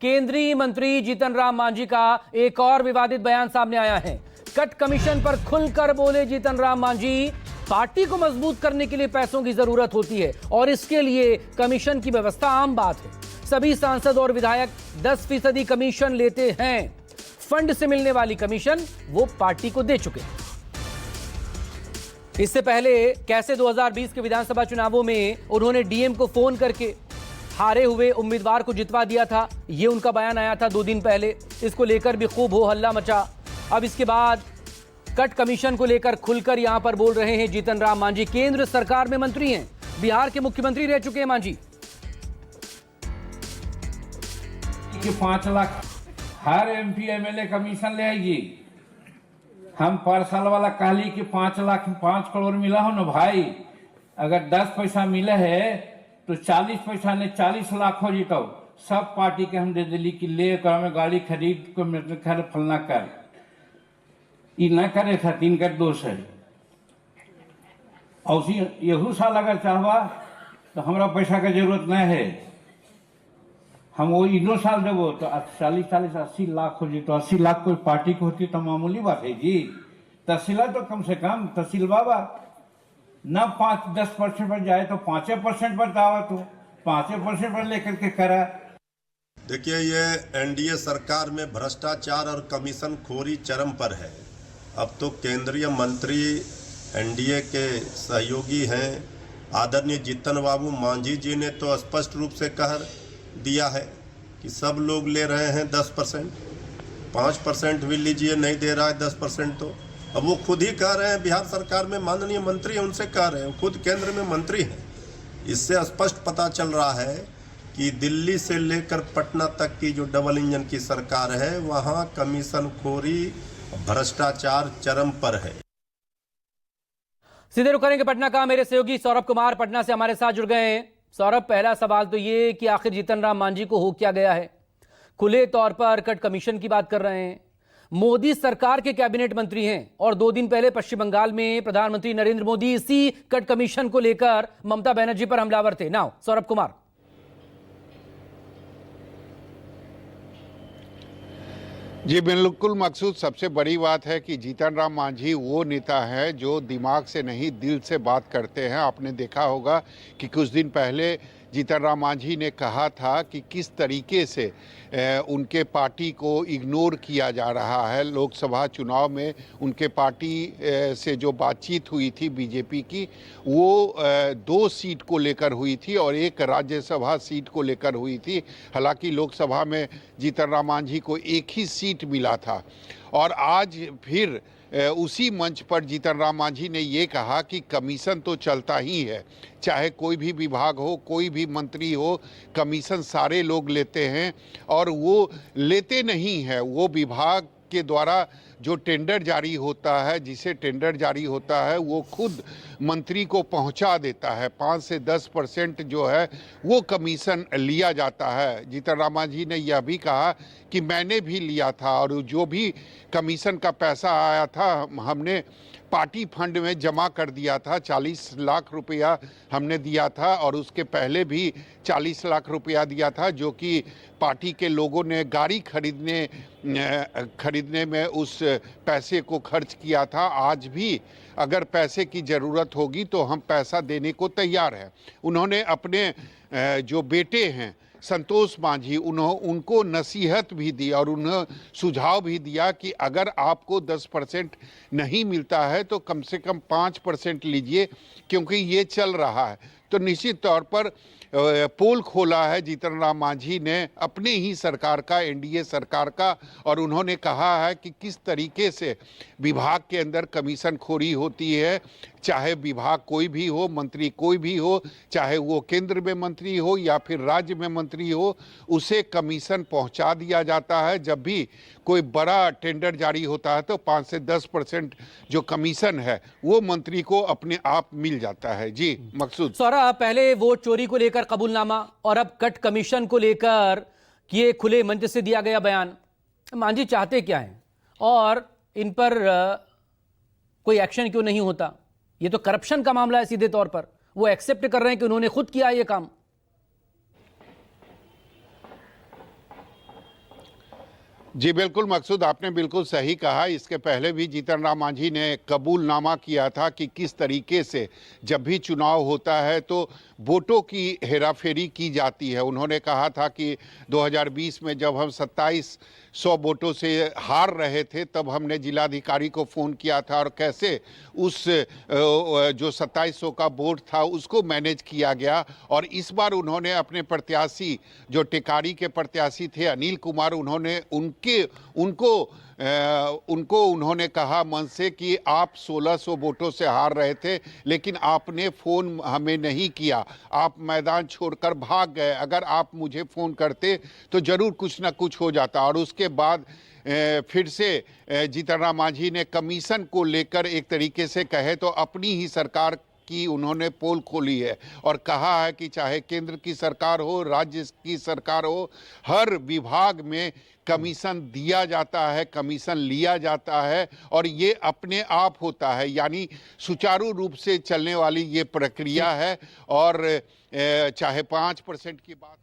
केंद्रीय मंत्री जीतन राम मांझी का एक और विवादित बयान सामने आया है। कट कमीशन पर खुलकर बोले जीतन राम मांझी, पार्टी को मजबूत करने के लिए पैसों की जरूरत होती है और इसके लिए कमीशन की व्यवस्था आम बात है। सभी सांसद और विधायक 10% कमीशन लेते हैं। फंड से मिलने वाली कमीशन वो पार्टी को दे चुके हैं। इससे पहले कैसे 2020 के विधानसभा चुनावों में उन्होंने डीएम को फोन करके हारे हुए उम्मीदवार को जितवा दिया था। यह उनका बयान आया था 2 दिन पहले। इसको लेकर भी खूब हो हल्ला मचा। अब इसके बाद कट कमीशन को लेकर खुलकर यहां पर बोल रहे हैं जीतन राम मांझी। केंद्र सरकार में मंत्री हैं, बिहार के मुख्यमंत्री रह चुके हैं मांझी। 5 लाख हर एमपी एमएलए कमीशन ले आएगी। हम पर साल वाला कहली कि 5 लाख 5 करोड़ मिला हो ना भाई। अगर 10 पैसा मिले है तो 40 पैसा ने 40 लाख हो जीतो। सब पार्टी के हम दे दिली कि ले कर में गाड़ी खरीद को मेरे खैर फलना कर ई न करे था। 3 का दोष है। और यहू साल अगर चाहवा तो हमरा पैसा का जरूरत नहीं है। हम वो इनो साल देवो तो 40 80 लाख हो जी। तो 80 लाख कोई पार्टी को होती तो मामूली बात है जी। तहसीला तो कम से कम तहसील बाबा न 5-10% पर जाए तो 5% पर दावा तो 5% पर लेकर के करा। देखिए, ये एनडीए सरकार में भ्रष्टाचार और कमीशन खोरी चरम पर है। अब तो केंद्रीय मंत्री एनडीए के सहयोगी हैं आदरणीय जीतन बाबू मांझी जी ने तो स्पष्ट रूप से कह दिया है कि सब लोग ले रहे हैं 10%, 5% भी लीजिए, नहीं दे रहा है 10%। तो अब वो खुद ही कह रहे हैं, बिहार सरकार में माननीय मंत्री हैं उनसे कह रहे हैं, खुद केंद्र में मंत्री हैं। इससे स्पष्ट पता चल रहा है कि दिल्ली से लेकर पटना तक की जो डबल इंजन की सरकार है वहाँ कमीशन खोरी भ्रष्टाचार चरम पर है। सीधे रुक करेंगे पटना का। मेरे सहयोगी सौरभ कुमार पटना से हमारे साथ जुड़ गए हैं। सौरभ, पहला सवाल तो ये कि आखिर जीतन राम मांझी को हो क्या गया है? खुले तौर पर कट कमीशन की बात कर रहे हैं। मोदी सरकार के कैबिनेट मंत्री हैं और 2 दिन पहले पश्चिम बंगाल में प्रधानमंत्री नरेंद्र मोदी इसी कट कमीशन को लेकर ममता बनर्जी पर हमलावर थे। नाउ सौरभ कुमार। जी बिल्कुल मकसूद, सबसे बड़ी बात है कि जीतन राम मांझी वो नेता है जो दिमाग से नहीं दिल से बात करते हैं। आपने देखा होगा कि कुछ दिन पहले जीतन राम मांझी ने कहा था कि किस तरीके से उनके पार्टी को इग्नोर किया जा रहा है। लोकसभा चुनाव में उनके पार्टी से जो बातचीत हुई थी बीजेपी की, वो 2 सीट को लेकर हुई थी और 1 राज्यसभा सीट को लेकर हुई थी। हालांकि लोकसभा में जीतन राम मांझी को 1 ही सीट मिला था। और आज फिर उसी मंच पर जीतन राम मांझी ने ये कहा कि कमीशन तो चलता ही है, चाहे कोई भी विभाग हो, कोई भी मंत्री हो, कमीशन सारे लोग लेते हैं। और वो लेते नहीं है, वो विभाग के द्वारा जो टेंडर जारी होता है, जिसे टेंडर जारी होता है वो खुद मंत्री को पहुंचा देता है। 5 से 10% जो है वो कमीशन लिया जाता है। जीतन राम मांझी ने यह भी कहा कि मैंने भी लिया था और जो भी कमीशन का पैसा आया था हमने पार्टी फंड में जमा कर दिया था। 40 लाख रुपया हमने दिया था और उसके पहले भी 40 लाख रुपया दिया था, जो कि पार्टी के लोगों ने गाड़ी खरीदने में उस पैसे को खर्च किया था। आज भी अगर पैसे की ज़रूरत होगी तो हम पैसा देने को तैयार हैं। उन्होंने अपने जो बेटे हैं संतोष मांझी, उनको नसीहत भी दी और उन्हें सुझाव भी दिया कि अगर आपको 10% नहीं मिलता है तो कम से कम 5% लीजिए, क्योंकि ये चल रहा है। तो निश्चित तौर पर पोल खोला है जीतन राम मांझी ने अपने ही सरकार का, एनडीए सरकार का, और उन्होंने कहा है कि किस तरीके से विभाग के अंदर कमीशन खोरी होती है। चाहे विभाग कोई भी हो, मंत्री कोई भी हो, चाहे वो केंद्र में मंत्री हो या फिर राज्य में मंत्री हो, उसे कमीशन पहुंचा दिया जाता है। जब भी कोई बड़ा टेंडर जारी होता है तो 5 से 10% जो कमीशन है वो मंत्री को अपने आप मिल जाता है। जी मकसूद। सौरभ, पहले वोट चोरी को लेकर कबूलनामा और अब कट कमीशन को लेकर ये खुले मंच से दिया गया बयान, मांझी चाहते क्या हैं और इन पर कोई एक्शन क्यों नहीं होता? ये तो करप्शन का मामला है सीधे तौर पर। वो एक्सेप्ट कर रहे हैं कि उन्होंने खुद किया ये काम। जी बिल्कुल मकसूद, आपने बिल्कुल सही कहा। इसके पहले भी जीतन राम मांझी ने कबूलनामा किया था कि किस तरीके से जब भी चुनाव होता है तो वोटों की हेराफेरी की जाती है। उन्होंने कहा था कि 2020 में जब हम 2700 वोटों से हार रहे थे तब हमने जिलाधिकारी को फ़ोन किया था और कैसे उस जो 2700 का वोट था उसको मैनेज किया गया। और इस बार उन्होंने अपने प्रत्याशी जो टेकारी के प्रत्याशी थे अनिल कुमार, उनको उन्होंने कहा मन से कि आप 1600 वोटों से हार रहे थे लेकिन आपने फ़ोन हमें नहीं किया, आप मैदान छोड़कर भाग गए। अगर आप मुझे फ़ोन करते तो ज़रूर कुछ ना कुछ हो जाता। और उसके बाद फिर से जीतन राम मांझी ने कमीशन को लेकर एक तरीके से कहे तो अपनी ही सरकार की उन्होंने पोल खोली है और कहा है कि चाहे केंद्र की सरकार हो, राज्य की सरकार हो, हर विभाग में कमीशन दिया जाता है, कमीशन लिया जाता है और ये अपने आप होता है। यानी सुचारू रूप से चलने वाली ये प्रक्रिया है। और चाहे 5% की बात